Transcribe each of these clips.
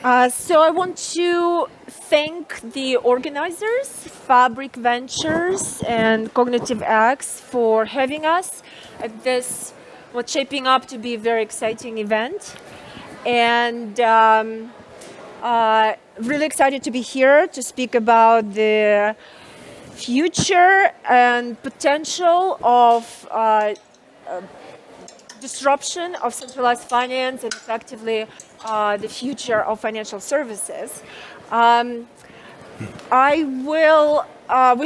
So I want to thank the organizers, Fabric Ventures and Cognitive X, for having us at this, what's shaping up to be a very exciting event. And really excited to be here to speak about the future and potential of disruption of centralized finance and effectively the future of financial services. We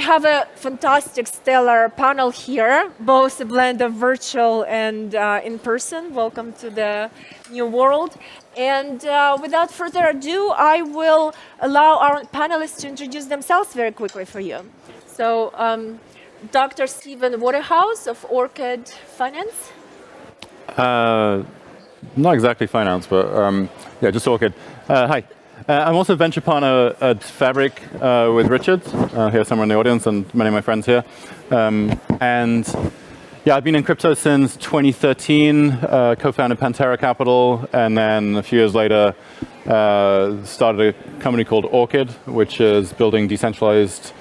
have a fantastic, stellar panel here, both a blend of virtual and in person. Welcome to the new world. And without further ado, I will allow our panelists to introduce themselves very quickly for you. So, Dr. Stephen Waterhouse of Orchid Finance. Not exactly finance, but yeah, just Orchid. Hi. I'm also a venture partner at Fabric with Richard, here somewhere in the audience, and many of my friends here. And yeah, I've been in crypto since 2013, co-founded Pantera Capital, and then a few years later started a company called Orchid, which is building decentralized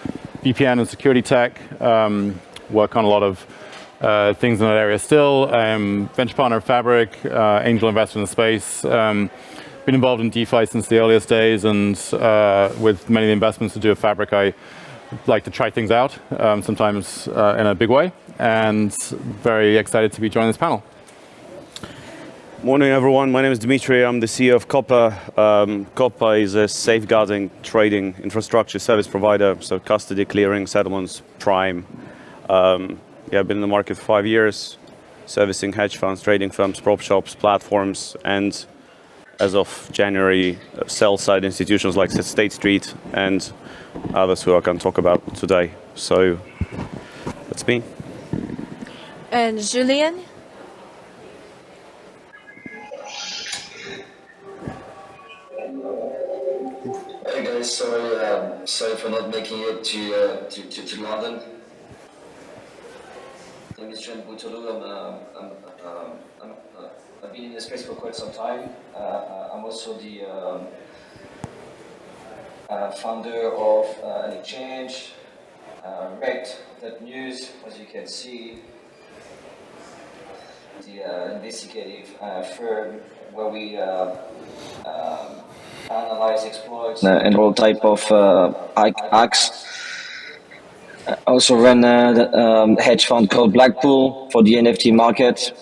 VPN and security tech. Work on a lot of things in that area still. Venture partner of Fabric, angel investor in the space. Been involved in DeFi since the earliest days, and with many of the investments to do with Fabric, I like to try things out, sometimes in a big way, and very excited to be joining this panel. Morning, everyone. My name is Dmitry. I'm the CEO of Copper. Copper is a safeguarding trading infrastructure service provider, so custody, clearing, settlements, prime. Yeah, I've been in the market for 5 years, servicing hedge funds, trading firms, prop shops, platforms, and as of January, sell-side institutions like State Street and others who I can talk about today. So that's me. And Julien? Hey guys, sorry for not making it to London. Dmitry and Bouteloup, I've been in this space for quite some time. I'm also the founder of an exchange, Rect.News, as you can see, the investigative firm where we analyze exploits and all type of hacks. I also run a hedge fund called Blackpool for the NFT market,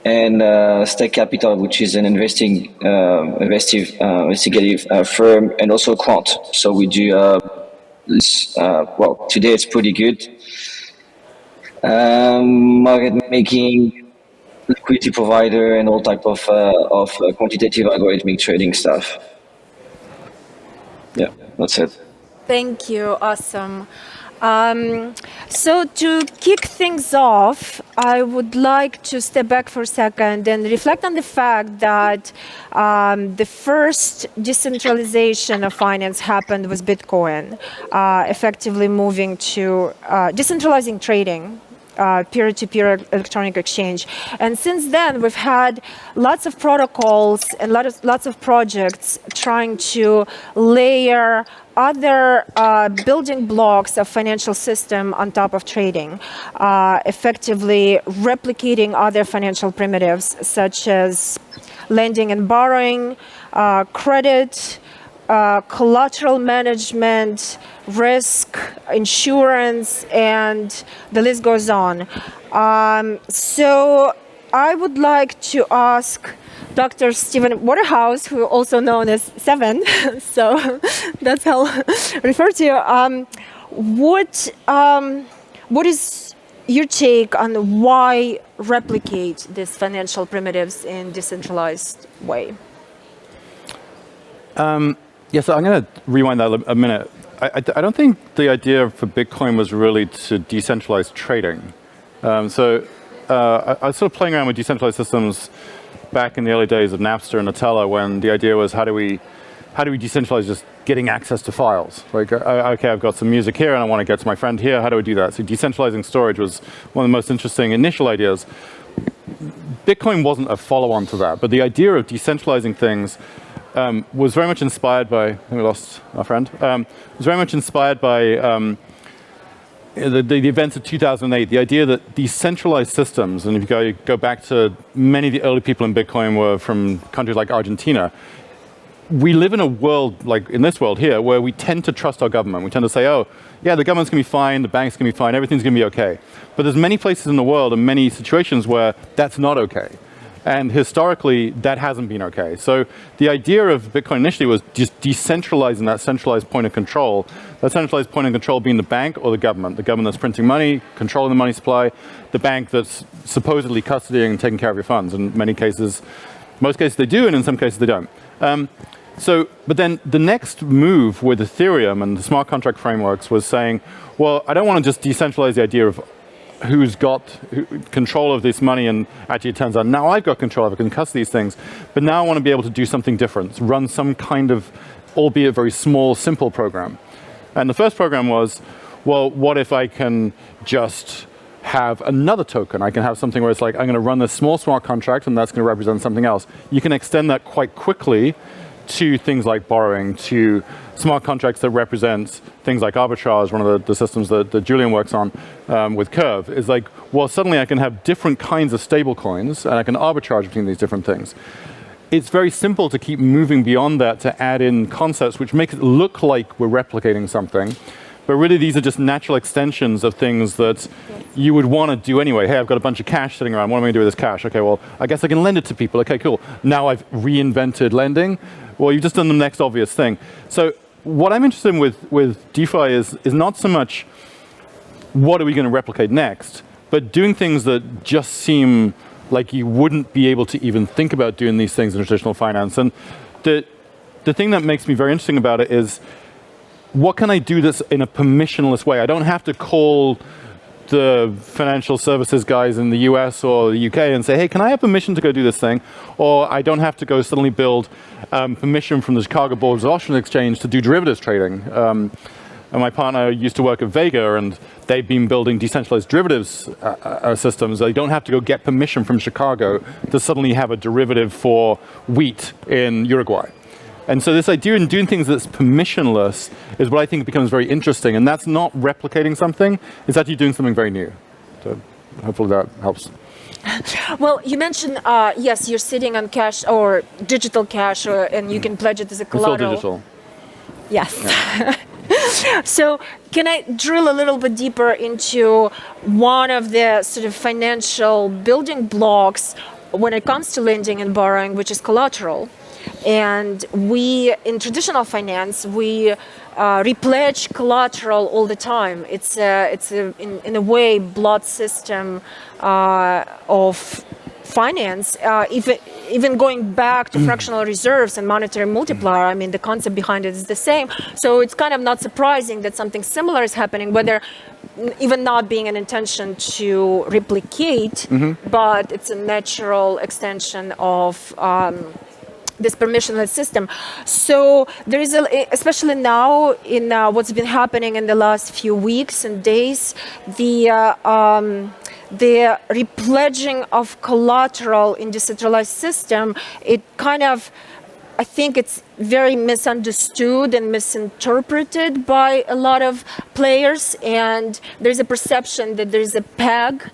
and Stake Capital, which is an investigative firm, and also Quant. So we do well, today it's pretty good. Market making, liquidity provider, and all type of quantitative algorithmic trading stuff. Yeah, that's it. Thank you. Awesome. So to kick things off, I would like to step back for a second and reflect on the fact that the first decentralization of finance happened with Bitcoin, effectively moving to decentralizing trading, peer-to-peer electronic exchange. And since then, we've had lots of protocols and lots of projects trying to layer other building blocks of financial system on top of trading, effectively replicating other financial primitives such as lending and borrowing, credit, collateral management, risk, insurance, and the list goes on. So I would like to ask Dr. Stephen Waterhouse, who also known as Seven, so that's how I refer to you. What is your take on why replicate these financial primitives in decentralized way? Yeah, so I'm going to rewind that a minute. I don't think the idea for Bitcoin was really to decentralize trading. I was sort of playing around with decentralized systems back in the early days of Napster and Nutella, when the idea was how do we decentralize just getting access to files? Like, okay, I've got some music here and I want to get to my friend here. How do we do that? So decentralizing storage was one of the most interesting initial ideas. Bitcoin wasn't a follow-on to that, but the idea of decentralizing things was very much inspired by, I think we lost our friend, was very much inspired by the events of 2008, the idea that decentralized systems, and if you go back to many of the early people in Bitcoin were from countries like Argentina, we live in a world, like in this world here, where we tend to trust our government. We tend to say, oh, yeah, the government's going to be fine, the bank's going to be fine, everything's going to be okay. But there's many places in the world and many situations where that's not okay. And historically, that hasn't been okay. So the idea of Bitcoin initially was just decentralizing that centralized point of control. That centralized point of control being the bank or the government that's printing money, controlling the money supply, the bank that's supposedly custodying and taking care of your funds. In many cases, most cases they do, and in some cases they don't. But then the next move with Ethereum and the smart contract frameworks was saying, well, I don't want to just decentralize the idea of who's got control of this money, and actually it turns out now I've got control of it, I can custody these things, but now I want to be able to do something different, run some kind of, albeit very small, simple program. And the first program was, well, what if I can just have another token? I can have something where it's like, I'm going to run this small smart contract and that's going to represent something else. You can extend that quite quickly to things like borrowing, to smart contracts that represent things like arbitrage, one of the systems that Julien works on with Curve, is like, well, suddenly I can have different kinds of stable coins and I can arbitrage between these different things. It's very simple to keep moving beyond that to add in concepts which make it look like we're replicating something. But really, these are just natural extensions of things that you would want to do anyway. Hey, I've got a bunch of cash sitting around. What am I going to do with this cash? Okay, well, I guess I can lend it to people. Okay, cool. Now I've reinvented lending. Well, you've just done the next obvious thing. So what I'm interested in with DeFi is not so much what are we going to replicate next, but doing things that just seem like you wouldn't be able to even think about doing these things in traditional finance. And the thing that makes me very interesting about it is, what can I do that's in a permissionless way? I don't have to call the financial services guys in the US or the UK and say, hey, can I have permission to go do this thing? Or I don't have to go suddenly build permission from the Chicago Board of Options Exchange to do derivatives trading. And my partner used to work at Vega, and they've been building decentralized derivatives systems. They don't have to go get permission from Chicago to suddenly have a derivative for wheat in Uruguay. And so this idea in doing things that's permissionless is what I think becomes very interesting. And that's not replicating something, it's actually doing something very new. So hopefully that helps. Well, you mentioned, yes, you're sitting on cash or digital cash, and you can pledge it as a collateral. It's all digital. Yes. Yeah. So can I drill a little bit deeper into one of the sort of financial building blocks when it comes to lending and borrowing, which is collateral? And we, in traditional finance, we repledge collateral all the time. It's in a way blood system of finance. Even going back to fractional reserves and monetary multiplier, I mean, the concept behind it is the same. So it's kind of not surprising that something similar is happening, whether even not being an intention to replicate, but it's a natural extension of this permissionless system. So there is, especially now in what's been happening in the last few weeks and days, the repledging of collateral in decentralized system, it kind of, I think it's very misunderstood and misinterpreted by a lot of players, and there's a perception that there's a peg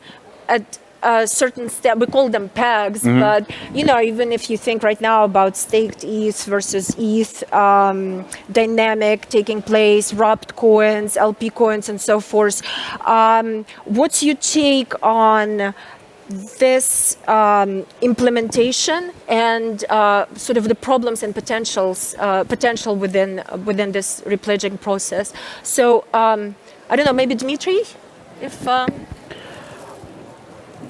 at a certain step. We call them pegs, but you know, even if you think right now about staked ETH versus ETH dynamic taking place, wrapped coins, LP coins, and so forth, what's your take on this implementation and sort of the problems and potential within this repledging process? So I don't know, maybe Dmitry, if.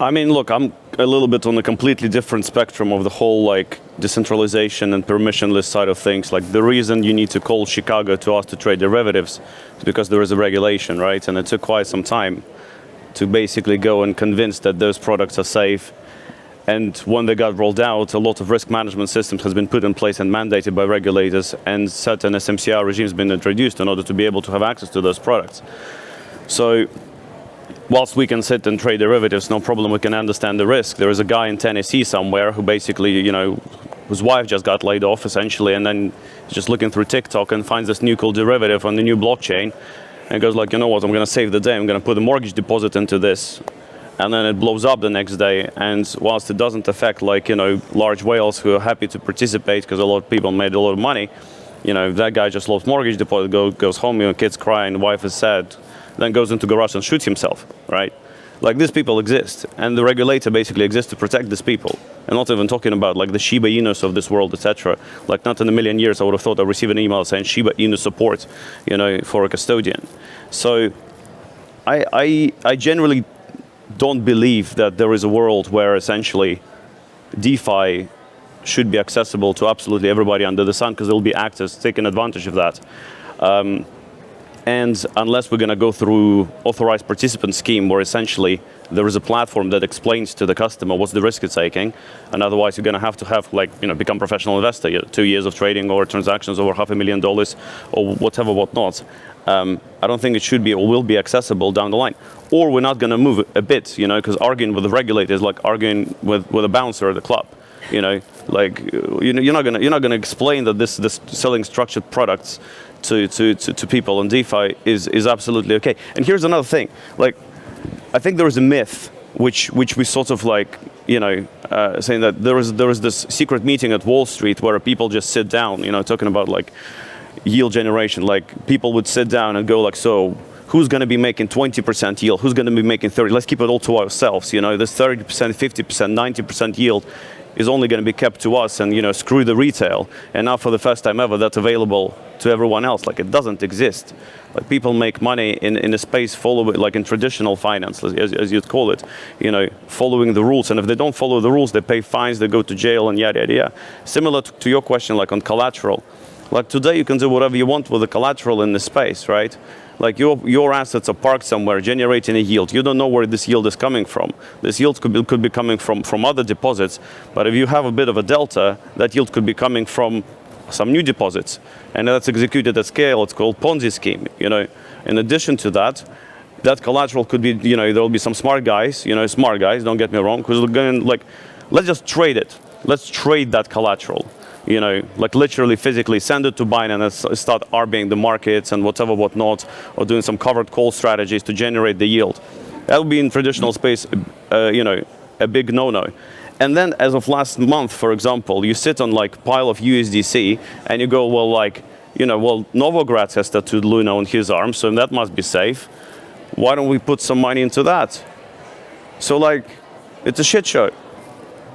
I mean, look, I'm a little bit on a completely different spectrum of the whole like decentralization and permissionless side of things. Like the reason you need to call Chicago to ask to trade derivatives is because there is a regulation, right? And it took quite some time to basically go and convince that those products are safe. And when they got rolled out, a lot of risk management systems has been put in place and mandated by regulators, and certain SMCR regimes been introduced in order to be able to have access to those products. So whilst we can sit and trade derivatives, no problem, we can understand the risk. There is a guy in Tennessee somewhere who basically, you know, whose wife just got laid off essentially, and then he's just looking through TikTok and finds this new cool derivative on the new blockchain, and goes like, you know what, I'm going to save the day, I'm going to put a mortgage deposit into this, and then it blows up the next day. And whilst it doesn't affect, like, you know, large whales who are happy to participate because a lot of people made a lot of money, you know, that guy just lost mortgage deposit, goes home, you know, kids crying, wife is sad, then goes into garage and shoots himself, right? Like, these people exist, and the regulator basically exists to protect these people. And not even talking about like the Shiba Inus of this world, etc. Like, not in a million years I would have thought I'd receive an email saying Shiba Inu support, you know, for a custodian. So I generally don't believe that there is a world where essentially DeFi should be accessible to absolutely everybody under the sun, because there will be actors taking advantage of that. And unless we're going to go through authorized participant scheme, where essentially there is a platform that explains to the customer what's the risk it's taking, and otherwise you're going to have like, you know, become professional investor, 2 years of trading or transactions over $500,000 or whatever, whatnot. I don't think it should be or will be accessible down the line. Or we're not going to move a bit, you know, because arguing with the regulator is like arguing with a bouncer at the club. You know, like, you know, you're not gonna explain that this selling structured products to people on DeFi is absolutely okay. And here's another thing, like, I think there is a myth which we sort of like, you know, saying that there is this secret meeting at Wall Street where people just sit down, you know, talking about like yield generation. Like, people would sit down and go like, so who's going to be making 20% yield? Who's going to be making 30? Let's keep it all to ourselves. You know, this 30%, 50%, 90% yield is only going to be kept to us, and, you know, screw the retail. And now for the first time ever, that's available to everyone else. Like, it doesn't exist. Like, people make money in a space like in traditional finance, as you'd call it, you know, following the rules. And if they don't follow the rules, they pay fines, they go to jail, and yada, yada, yada. Similar to your question, like on collateral. Like, today you can do whatever you want with the collateral in the space, right? Like, your assets are parked somewhere, generating a yield. You don't know where this yield is coming from. This yield could be coming from other deposits, but if you have a bit of a delta, that yield could be coming from some new deposits, and that's executed at scale. It's called Ponzi scheme, you know. In addition to that, that collateral could be, you know, there will be some smart guys, don't get me wrong, who's going like, let's just trade it. Let's trade that collateral. You know, like literally physically send it to Binance and start RBing the markets and whatever, whatnot, or doing some covered call strategies to generate the yield. That would be in traditional space, you know, a big no-no. And then as of last month, for example, you sit on like pile of USDC and you go, well, like, you know, well, Novogratz has tattooed Luna on his arm, so that must be safe. Why don't we put some money into that? So like, it's a shit show.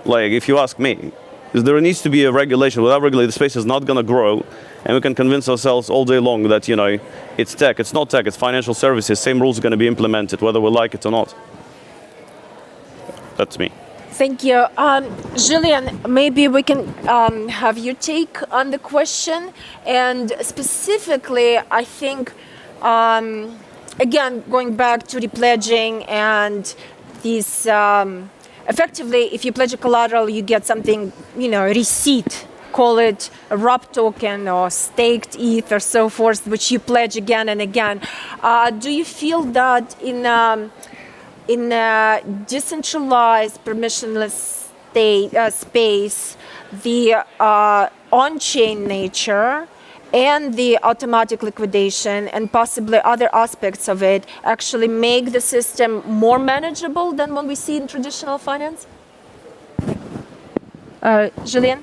Like, if you ask me. There needs to be a regulation. Without regulation, the space is not going to grow, and we can convince ourselves all day long that, you know, it's tech. It's not tech. It's financial services. Same rules are going to be implemented, whether we like it or not. That's me. Thank you. Julien, maybe we can have your take on the question. And specifically, I think, again, going back to repledging and these... effectively, if you pledge a collateral, you get something, you know, a receipt, call it a ROP token or staked ETH or so forth, which you pledge again and again. Do you feel that in a decentralized, permissionless space, the on-chain nature and the automatic liquidation and possibly other aspects of it actually make the system more manageable than what we see in traditional finance? Julien?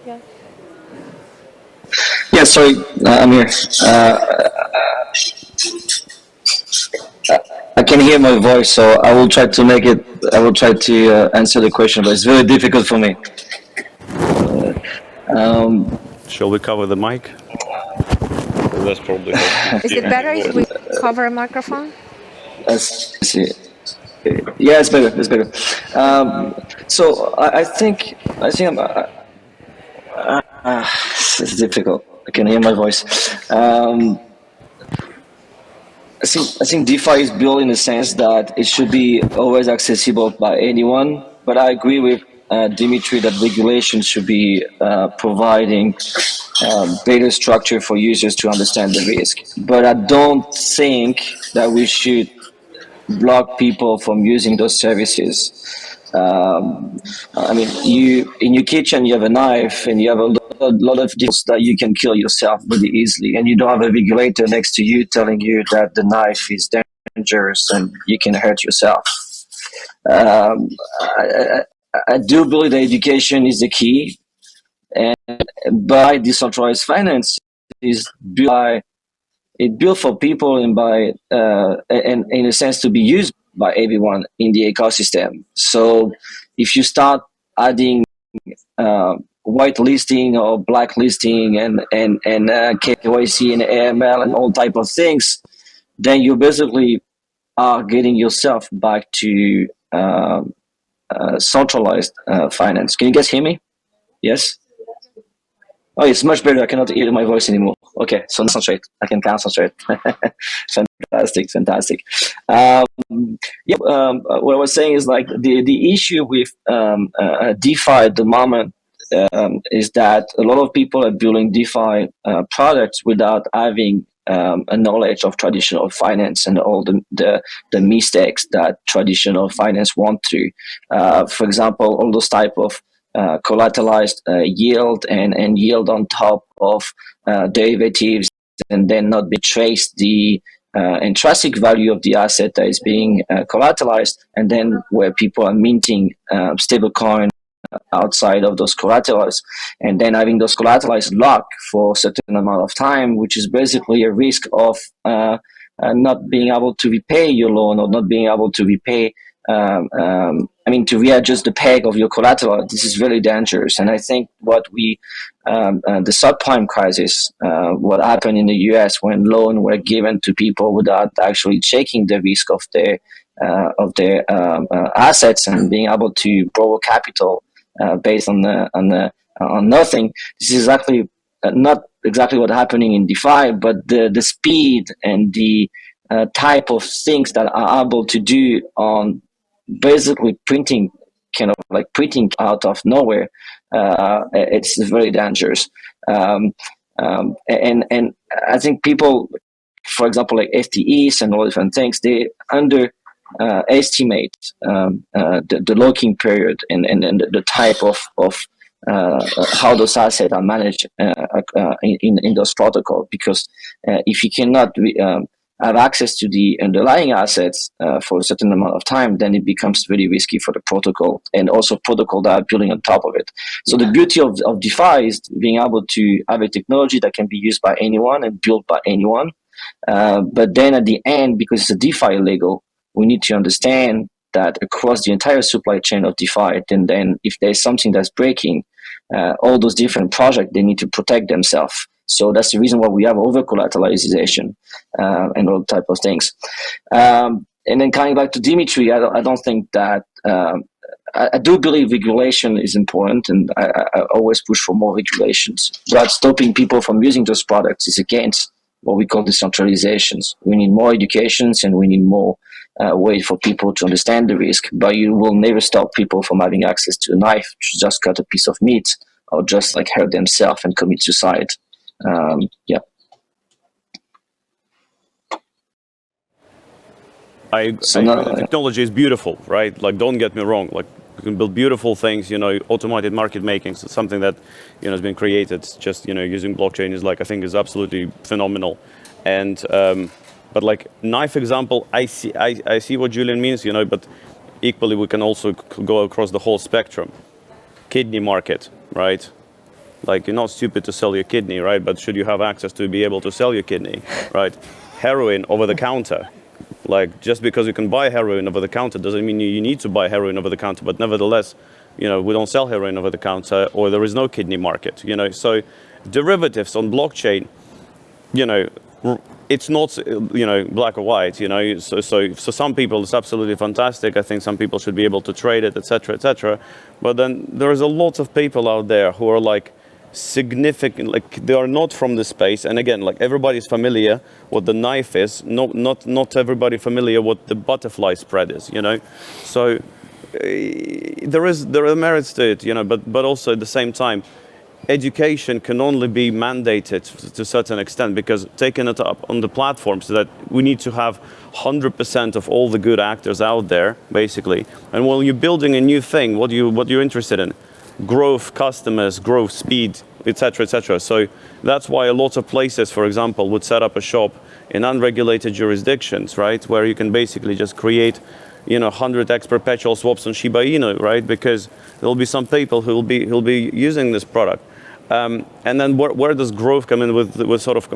Yeah. Yeah, sorry, I'm here. I can hear my voice, so I will try to answer the question, but it's very difficult for me. Shall we cover the mic? That's probably Is it better if we cover a microphone? Let's see. Yeah, it's better. It's better. So I think it's difficult. I can hear my voice. I think DeFi is built in the sense that it should be always accessible by anyone. But I agree with Dmitry that regulation should be providing better structure for users to understand the risk. But I don't think that we should block people from using those services. I mean, you in your kitchen you have a knife and you have a lot of deals that you can kill yourself really easily, and you don't have a regulator next to you telling you that the knife is dangerous and you can hurt yourself. Um, I, I do believe that education is the key, and by decentralized finance is built by built for people and by and in a sense to be used by everyone in the ecosystem. So if you start adding whitelisting or blacklisting and KYC and AML and all type of things, then you basically are getting yourself back to centralized finance. Can you guys hear me? Yes. Oh, it's much better. I cannot hear my voice anymore. Okay, so concentrate. I can concentrate. Fantastic, fantastic. What I was saying is like the issue with DeFi at the moment is that a lot of people are building DeFi products without having a knowledge of traditional finance and all the mistakes that traditional finance want to. For example, all those type of collateralized yield and yield on top of derivatives, and then not betrays the intrinsic value of the asset that is being collateralized, and then where people are minting stablecoin outside of those collaterals, and then having those collaterals locked for a certain amount of time, which is basically a risk of not being able to repay your loan or not being able to repay to readjust the peg of your collateral. This is very dangerous. And I think the subprime crisis, what happened in the US when loans were given to people without actually checking the risk of their assets and being able to borrow capital based on nothing. This is exactly not exactly what happening in DeFi, but the speed and the type of things that are able to do on basically printing out of nowhere, it's very dangerous. And I think people, for example, like FTEs and all different things, they estimate the locking period and the type of how those assets are managed in those protocols. Because if you cannot have access to the underlying assets for a certain amount of time, then it becomes really risky for the protocol and also protocol that are building on top of it. So the beauty of DeFi is being able to have a technology that can be used by anyone and built by anyone. But then at the end, because it's a DeFi Lego, we need to understand that across the entire supply chain of DeFi, then if there's something that's breaking, all those different projects, they need to protect themselves. So that's the reason why we have over-collateralization and all type of things. And then coming back to Dmitry, I don't think that I do believe regulation is important, and I always push for more regulations. But stopping people from using those products is against what we call decentralizations. We need more educations and we need more way for people to understand the risk. But you will never stop people from having access to a knife to just cut a piece of meat or just like hurt themselves and commit suicide. Technology is beautiful, right? Like, don't get me wrong. Like, you can build beautiful things. Automated market making. So something that has been created just using blockchain is I think is absolutely phenomenal. And but like knife example, I see what Julien means. But equally we can also go across the whole spectrum. Kidney market, right? Like, you're not stupid to sell your kidney, right? But should you have access to be able to sell your kidney, right? Heroin over the counter. Like, just because you can buy heroin over the counter doesn't mean you need to buy heroin over the counter. But nevertheless, we don't sell heroin over the counter, or there is no kidney market. So derivatives on blockchain, it's not black or white. So some people it's absolutely fantastic. I think some people should be able to trade it, etc., etc. But then there's a lot of people out there who are like significant, like they are not from the space. And again, like, everybody's familiar what the knife is, not everybody familiar what the butterfly spread is, So there are merits to it, but also at the same time, education can only be mandated to a certain extent, because taking it up on the platform, so that we need to have 100% of all the good actors out there, basically. And when you're building a new thing, what you're interested in? Growth, customers, growth, speed, etc., etc. So that's why a lot of places, for example, would set up a shop in unregulated jurisdictions, right, where you can basically just create 100x perpetual swaps on Shiba Inu, right? Because there'll be some people who'll be using this product. And then where does growth come in with sort of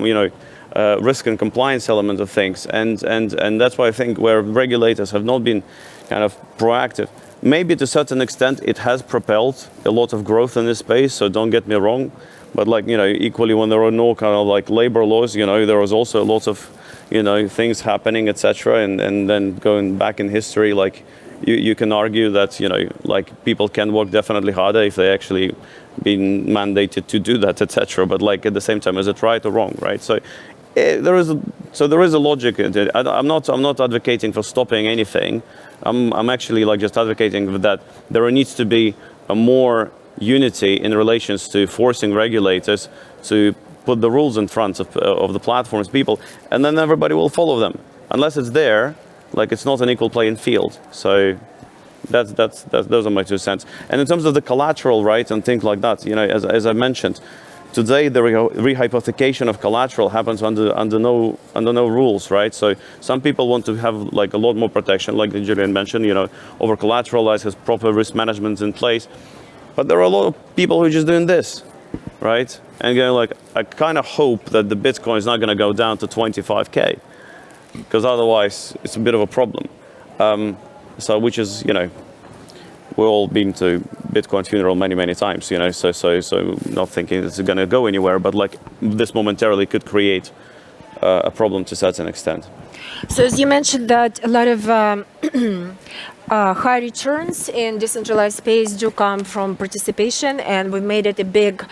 risk and compliance element of things? And that's why I think where regulators have not been kind of proactive. Maybe to a certain extent it has propelled a lot of growth in this space. So don't get me wrong, but equally when there are no kind of like labor laws, there was also a lot of things happening, etc. And then going back in history, like you can argue that like people can work definitely harder if they actually been mandated to do that, etc. But like at the same time, is it right or wrong, right? So there is a logic in it. I'm not advocating for stopping anything. I'm actually like just advocating that there needs to be a more unity in relations to forcing regulators to put the rules in front of the platforms people, and then everybody will follow them. Unless it's there, like it's not an equal playing field. So that's those are my 2 cents. And in terms of the collateral, right, and things like that, as I mentioned, today the rehypothecation of collateral happens under no rules, right? So some people want to have like a lot more protection, like Julien mentioned, over collateralized, has proper risk management in place. But there are a lot of people who are just doing this, right? And I kind of hope that the Bitcoin is not going to go down to 25K, because otherwise it's a bit of a problem. So which is, we've all been to Bitcoin funeral many times, so not thinking it's going to go anywhere, but like this momentarily could create a problem to a certain extent. So as you mentioned that a lot of high returns in decentralized space do come from participation, and we made it a big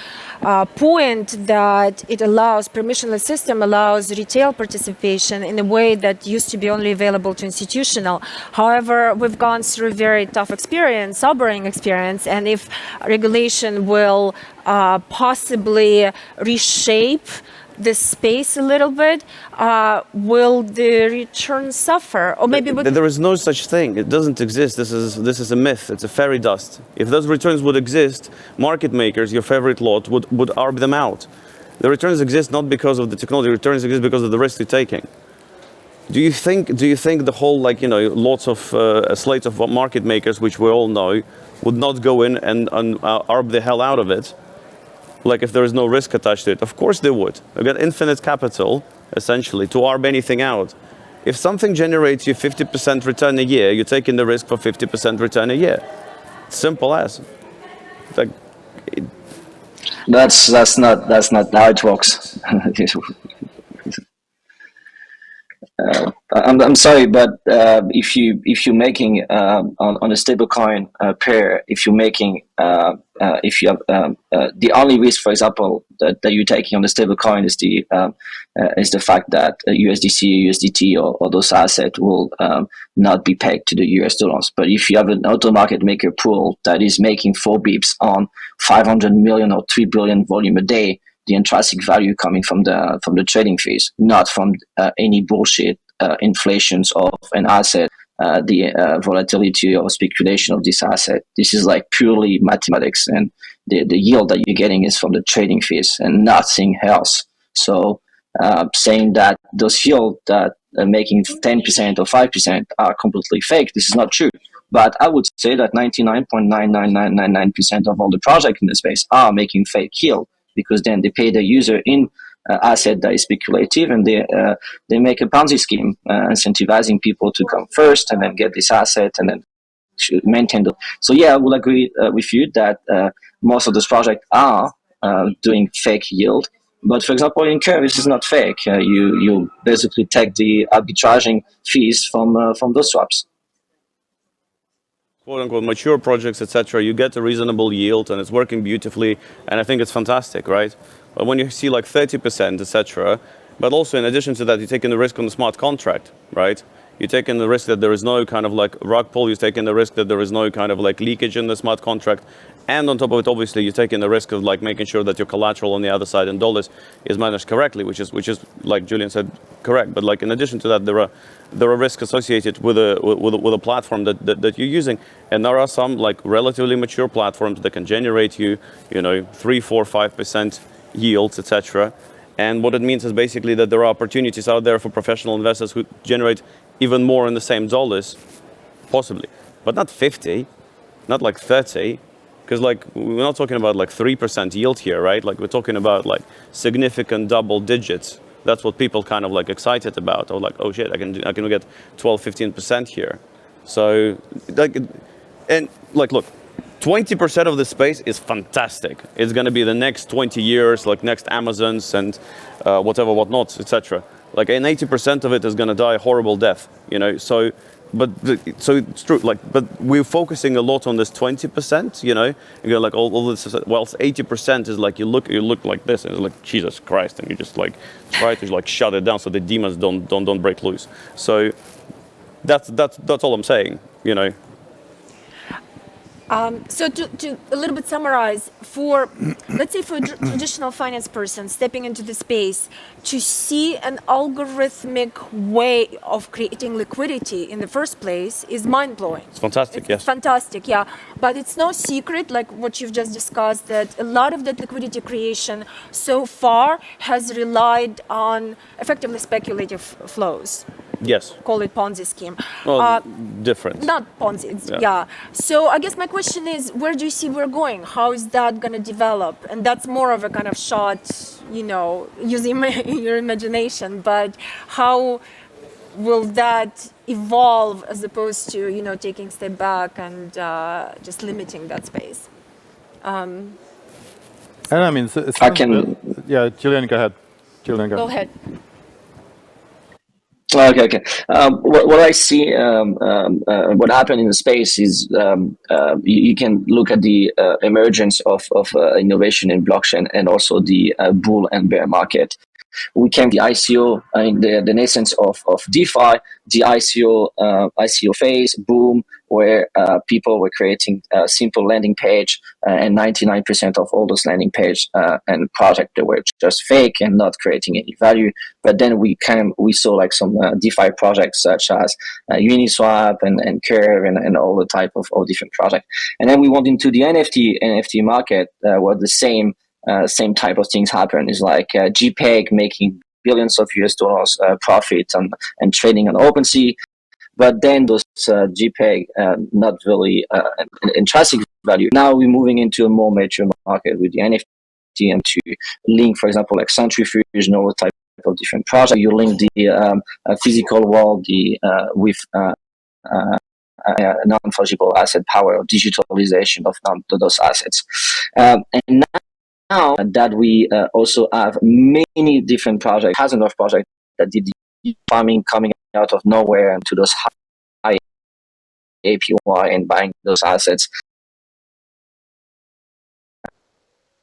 point that it allows, permissionless system allows retail participation in a way that used to be only available to institutional. However, we've gone through a very tough experience, sobering experience, and if regulation will possibly reshape the space a little bit, will the return suffer? Or maybe there is no such thing. It doesn't exist. This is a myth. It's a fairy dust. If those returns would exist, market makers, your favorite lot, would arb them out. The returns exist not because of the technology. Returns exist because of the risk you're taking. Do you think the whole lots of a slate of market makers, which we all know, would not go in and arb the hell out of it? Like if there is no risk attached to it? Of course they would. They've got infinite capital, essentially, to arb anything out. If something generates you 50% return a year, you're taking the risk for 50% return a year. Simple as. Like, That's not how it works. I'm sorry, but if you're making on a stablecoin pair, if you have the only risk, for example, that you're taking on the stablecoin is the fact that USDC, USDT, or those assets will not be pegged to the US dollars. But if you have an auto market maker pool that is making 4 bips on 500 million or 3 billion volume a day, the intrinsic value coming from the trading fees, not from any bullshit inflations of an asset, the volatility or speculation of this asset. This is like purely mathematics, and the yield that you're getting is from the trading fees and nothing else. So saying that those yields that are making 10% or 5% are completely fake, this is not true. But I would say that 99.99999% of all the projects in the space are making fake yield, because then they pay the user in asset that is speculative, and they make a Ponzi scheme, incentivizing people to come first and then get this asset and then maintain it. So yeah, I will agree with you that most of those projects are doing fake yield. But for example, in Curve, this is not fake. You basically take the arbitraging fees from those swaps. Quote unquote mature projects, etc., you get a reasonable yield and it's working beautifully, and I think it's fantastic, right? But when you see like 30%, etc., but also in addition to that, you're taking the risk on the smart contract, right? You're taking the risk that there is no kind of like rug pull. You're taking the risk that there is no kind of like leakage in the smart contract, And on top of it, obviously, you're taking the risk of like making sure that your collateral on the other side in dollars is managed correctly, which is like Julien said, correct. But like in addition to that, there are risks associated with a platform that you're using, and there are some like relatively mature platforms that can generate you, 3, 4, 5% yields, etc. And what it means is basically that there are opportunities out there for professional investors who generate even more in the same dollars, possibly, but not 50, not like 30. Because like we're not talking about like 3% yield here, right? Like we're talking about like significant double digits. That's what people kind of like excited about. Or like, oh shit, I can get 12, 15% here. So like, and like, look, 20% of the space is fantastic. It's going to be the next 20 years, like next Amazons and whatnots, etc. Like, and 80% of it is going to die a horrible death, So. So it's true, but we're focusing a lot on this 20%, like all this, whilst 80% is like you look like this, and it's like Jesus Christ, and you just like try to like shut it down so the demons don't break loose. So that's all I'm saying, So to a little bit summarize, let's say for a traditional finance person stepping into the space, to see an algorithmic way of creating liquidity in the first place is mind-blowing. It's fantastic, yes. It's fantastic, yeah. But it's no secret, like what you've just discussed, that a lot of that liquidity creation so far has relied on effectively speculative flows. Yes. Call it Ponzi scheme. Well, different. Not Ponzi, yeah. So I guess my question is, where do you see we're going? How is that going to develop? And that's more of a kind of shot, using your imagination. But how will that evolve as opposed to, taking a step back and just limiting that space? And I mean, I can. Yeah, Julien, go ahead. Go ahead. Okay. What I see, what happened in the space is you can look at the emergence of innovation in blockchain and also the bull and bear market. We came the ICO, the nascence of DeFi, the ICO phase, boom, where people were creating a simple landing page, and 99% of all those landing page and projects that were just fake and not creating any value. But then we saw like some DeFi projects such as Uniswap and Curve and all the type of different projects. And then we went into the NFT market, where the same type of things happen. Is like JPEG making billions of US dollars profit and trading on OpenSea, but then those JPEG not really intrinsic value. Now we're moving into a more mature market with the NFT, and to link, for example, like Centrifuge and all type of different projects. You link the physical world with non-fungible asset power, or digitalization of those assets, and now that we also have many different projects, thousands of projects that did the farming coming out of nowhere into those high APY and buying those assets.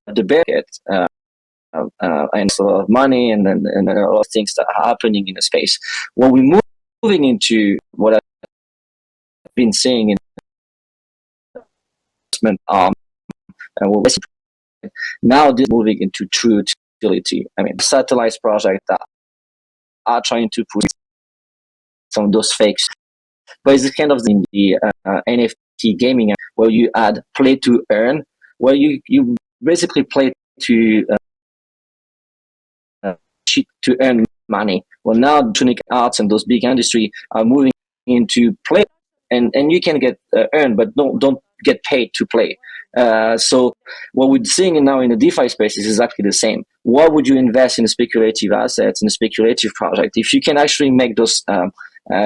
The bear market and a lot of money and a lot of things that are happening in the space. When we're moving into what I've been saying in investment and we're now this is moving into true utility. I mean, satellite projects that are trying to put some of those fakes, but it's kind of in the NFT gaming where you add play to earn, where you basically play to earn money. Well, now Electronic Arts and those big industry are moving into play, and you can get earn, but don't get paid to play. So what we're seeing now in the DeFi space is exactly the same. Why would you invest in speculative assets, in a speculative project, if you can actually make those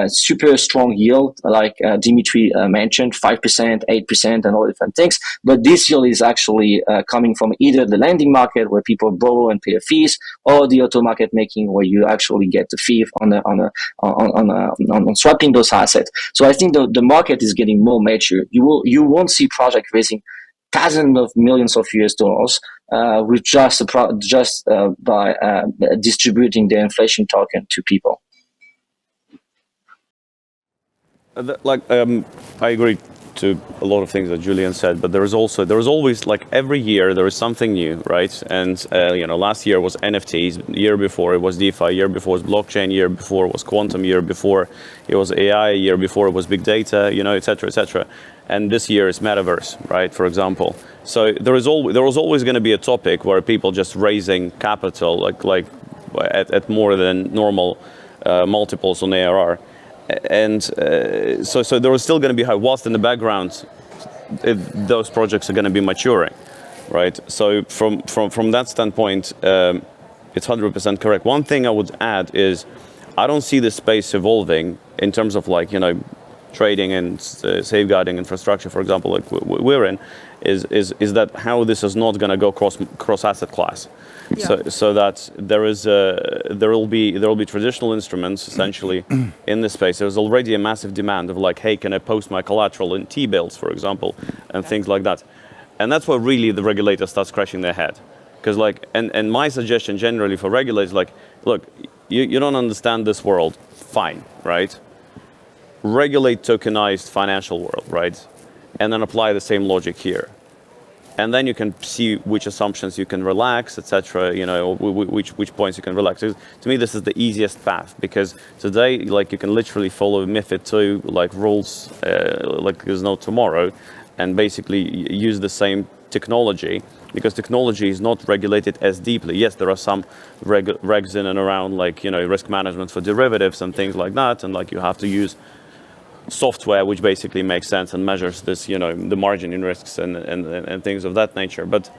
super strong yield, like Dmitry mentioned, 5%, 8%, and all different things. But this yield is actually coming from either the lending market, where people borrow and pay fees, or the auto market making, where you actually get the fee on swapping those assets. So I think the market is getting more mature. You won't see project raising thousands of millions of US dollars with just by distributing the inflation token to people. I agree to a lot of things that Julien said, but there is always, like, every year there is something new, right? And last year was NFTs, year before it was DeFi, year before it was blockchain, year before it was quantum, year before it was AI, year before it was big data, et cetera, et cetera. And this year is metaverse, right? For example. So there was always going to be a topic where people just raising capital, like at more than normal multiples on ARR. And so there was still going to be high, whilst in the background, those projects are going to be maturing, right? So from that standpoint, it's 100% correct. One thing I would add is, I don't see the space evolving in terms of, like, trading and safeguarding infrastructure, for example, like we're in, is that how this is not going to go cross asset class. Yeah. So that there will be traditional instruments essentially in this space. There's already a massive demand of, like, hey, can I post my collateral in T-bills, for example, and things like that. And that's where really the regulators start scratching their head. Because, like, and my suggestion generally for regulators, like, look, you don't understand this world, fine, right? Regulate tokenized financial world, right? And then apply the same logic here. And then you can see which assumptions you can relax, etc. Which points you can relax. To me, this is the easiest path, because today, like, you can literally follow MiFID II, like, rules, like there's no tomorrow, and basically use the same technology, because technology is not regulated as deeply. Yes, there are some regs in and around, like, risk management for derivatives and things like that, and, like, you have to use software which basically makes sense and measures this, the margin in risks and things of that nature. But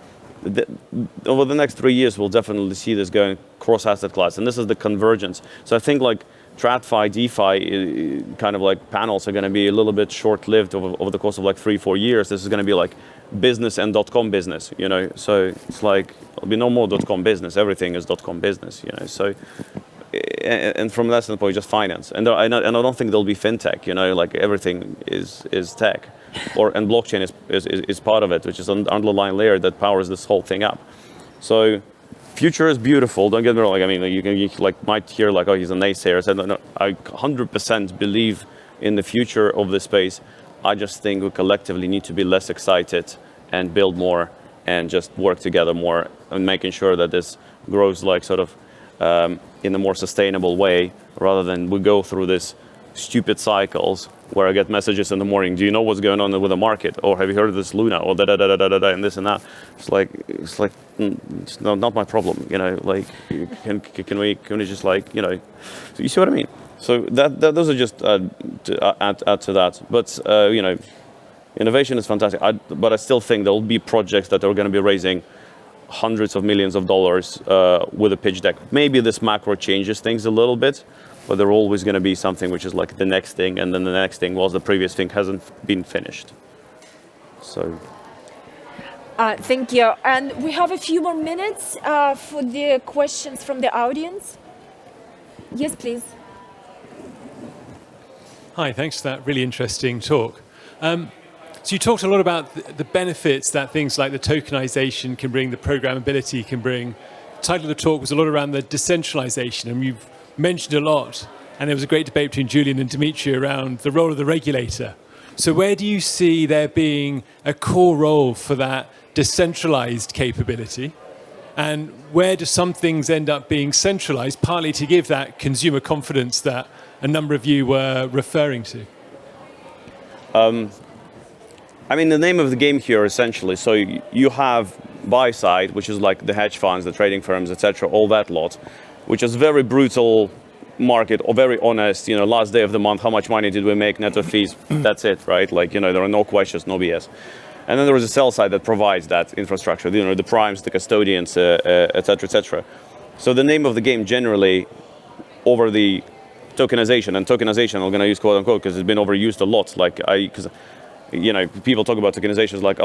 over the next 3 years, we'll definitely see this going cross asset class, and this is the convergence. So I think, like, TradFi, DeFi kind of like panels are going to be a little bit short-lived over the course of, like, 3-4 years. This is going to be like business and .com business, So it's like, there'll be no more .com business. Everything is .com business, So. And from that standpoint, just finance, and I don't think there'll be fintech. Like, everything is tech, and blockchain is part of it, which is an underlying layer that powers this whole thing up. So, future is beautiful. Don't get me wrong. Like, I mean, you might hear, like, oh, he's a naysayer. No, I 100% believe in the future of this space. I just think we collectively need to be less excited and build more and just work together more, and making sure that this grows, like, sort of in a more sustainable way, rather than we go through this stupid cycles where I get messages in the morning, do you know what's going on with the market? Or have you heard of this Luna? Or da-da-da-da-da-da, and this and that. It's like it's not my problem, Like, can we just, like, so you see what I mean? So those are just to add to that. But, innovation is fantastic. But I still think there will be projects that are going to be raising hundreds of millions of dollars with a pitch deck. Maybe this macro changes things a little bit, but there's always going to be something which is, like, the next thing, and then the next thing whilst the previous thing hasn't been finished. So. Thank you. And we have a few more minutes for the questions from the audience. Yes, please. Hi, thanks for that really interesting talk. So you talked a lot about the benefits that things like the tokenization can bring, the programmability can bring. The title of the talk was a lot around the decentralization, and you've mentioned a lot, and there was a great debate between Julien and Dmitry around the role of the regulator. So where do you see there being a core role for that decentralized capability? And where do some things end up being centralized, partly to give that consumer confidence that a number of you were referring to? I mean, the name of the game here, essentially, so you have buy side, which is like the hedge funds, the trading firms, etc., all that lot, which is very brutal market, or very honest, last day of the month, how much money did we make, net of fees, that's it, right? Like, there are no questions, no BS. And then there is a sell side that provides that infrastructure, the primes, the custodians, etc., etc. So the name of the game generally over the tokenization, and tokenization I'm going to use quote unquote because it's been overused a lot, because people talk about tokenizations like,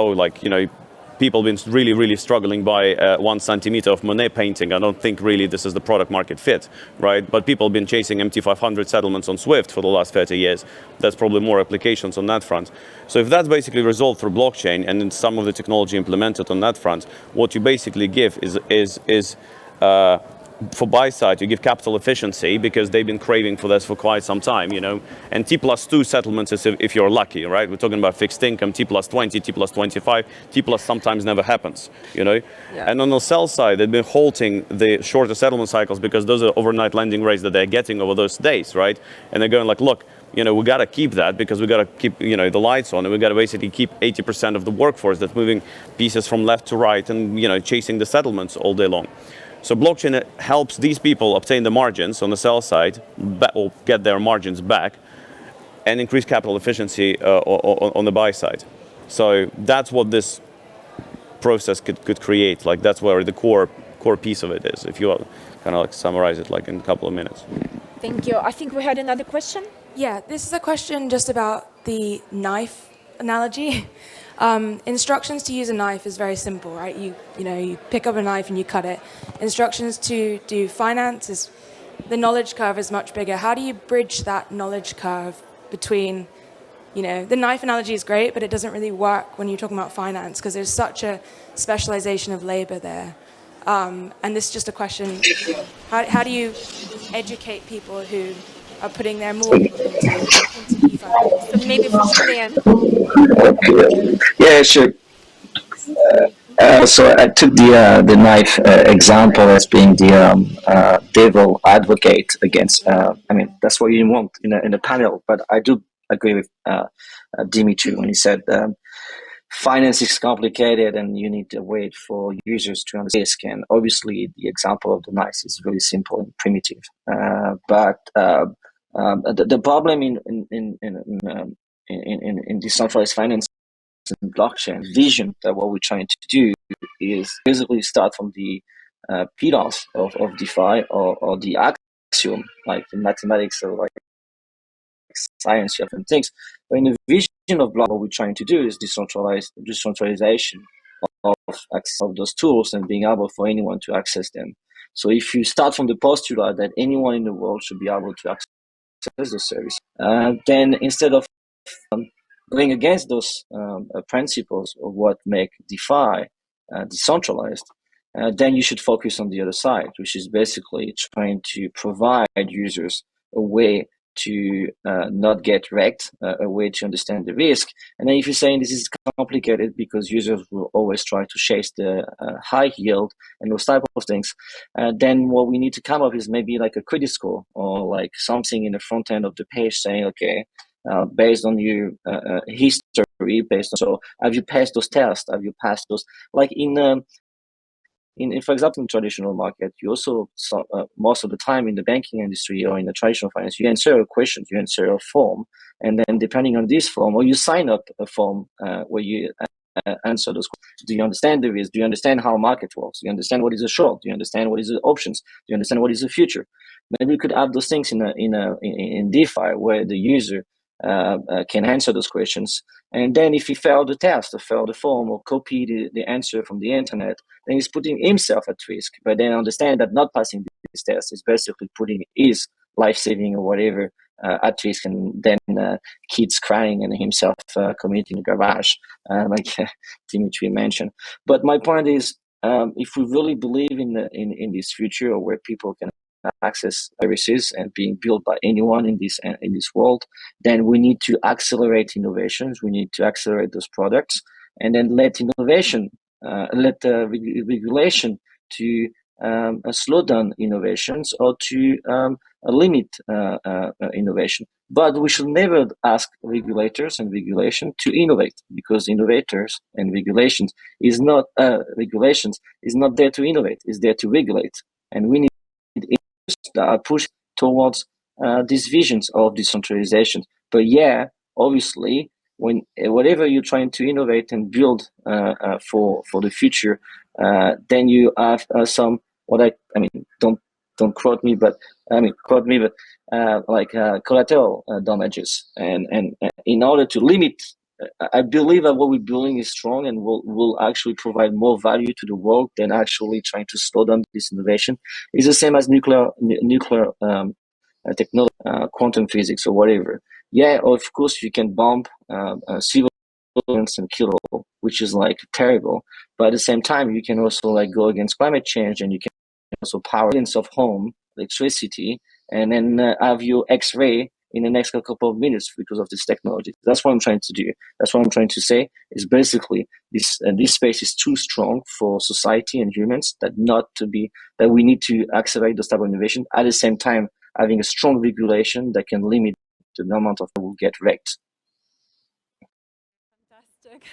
people have been really struggling by 1 centimeter of Monet painting. I don't think really this is the product market fit, right? But people have been chasing MT500 settlements on Swift for the last 30 years. There's probably more applications on that front. So if that's basically resolved through blockchain and then some of the technology implemented on that front, what you basically give is for buy side, you give capital efficiency because they've been craving for this for quite some time, And T+2 settlements is if you're lucky, right? We're talking about fixed income, T+20, T+25, T+ sometimes never happens, Yeah. And on the sell side, they've been halting the shorter settlement cycles because those are overnight lending rates that they're getting over those days, right? And they're going like, look, we got to keep that because we got to keep, the lights on, and we got to basically keep 80% of the workforce that's moving pieces from left to right and, chasing the settlements all day long. So blockchain helps these people obtain the margins on the sell side, or get their margins back, and increase capital efficiency on the buy side. So that's what this process could create. Like that's where the core piece of it is, if you kind of like summarize it like in a couple of minutes. Thank you. I think we had another question. Yeah, this is a question just about the knife analogy. Instructions to use a knife is very simple, right? You pick up a knife and you cut it. Instructions to do finance is, the knowledge curve is much bigger. How do you bridge that knowledge curve between, the knife analogy is great, but it doesn't really work when you're talking about finance because there's such a specialization of labor there. And this is just a question, how do you educate people who are putting their mortgage into DeFi? So maybe for Julien. Okay. Yeah, sure. So I took the knife example as being the devil advocate against. That's what you want in a panel. But I do agree with Dmitry when he said finance is complicated and you need to wait for users to understand risk. And obviously, the example of the knife is very simple and primitive. But the problem in decentralized finance and blockchain vision that what we're trying to do is basically start from the pillars of DeFi or the axiom, like in mathematics or like science, you have different things. But in the vision of blockchain, what we're trying to do is decentralization of those tools and being able for anyone to access them. So if you start from the postulate that anyone in the world should be able to access the service, then instead of going against those principles of what make DeFi decentralized, then you should focus on the other side, which is basically trying to provide users a way to not get wrecked, a way to understand the risk. And then if you're saying this is complicated because users will always try to chase the high yield and those type of things, then what we need to come up is maybe like a credit score or like something in the front end of the page saying, okay, based on your history, so have you passed those tests? Have you passed those? Like in for example, in traditional market, you also most of the time in the banking industry or in the traditional finance, you answer a question, you answer a form, and then depending on this form, or you sign up a form where you answer those questions. Do you understand the risk? Do you understand how market works? Do you understand what is a short? Do you understand what is the options? Do you understand what is the future? Maybe we could have those things in DeFi where the user can answer those questions. And then if he failed the test or failed the form or copy the answer from the internet, then he's putting himself at risk. But then understand that not passing this test is basically putting his life-saving or whatever at risk, and then kids crying and himself committing a garage, like Dmitry mentioned. But my point is, if we really believe in this future or where people can access services and being built by anyone in this world, then we need to accelerate innovations. We need to accelerate those products, and then let innovation, let regulation to slow down innovations or to limit innovation. But we should never ask regulators and regulation to innovate, because innovators and regulations is not there to innovate; it's there to regulate, and we need that are pushed towards these visions of decentralization. But yeah, obviously, when whatever you're trying to innovate and build for the future, then you have some don't quote me, but collateral damages, and in order to limit. I believe that what we're building is strong and will actually provide more value to the world than actually trying to slow down this innovation. It's the same as nuclear technology, quantum physics or whatever. Yeah, of course you can bomb civilians and kill all, which is like terrible. But at the same time, you can also like go against climate change, and you can also power of home electricity, and then have your X-ray in the next couple of minutes because of this technology. That's what I'm trying to do. That's what I'm trying to say is basically this space is too strong for society and humans that we need to accelerate this type of innovation at the same time having a strong regulation that can limit the amount of people who get wrecked. Fantastic.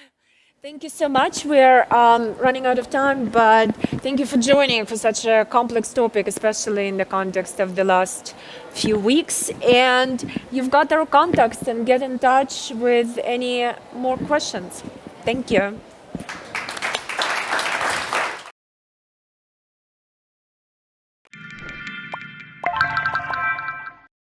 Thank you so much. We're running out of time, but thank you for joining for such a complex topic, especially in the context of the last few weeks. And you've got our contacts, and get in touch with any more questions. Thank you.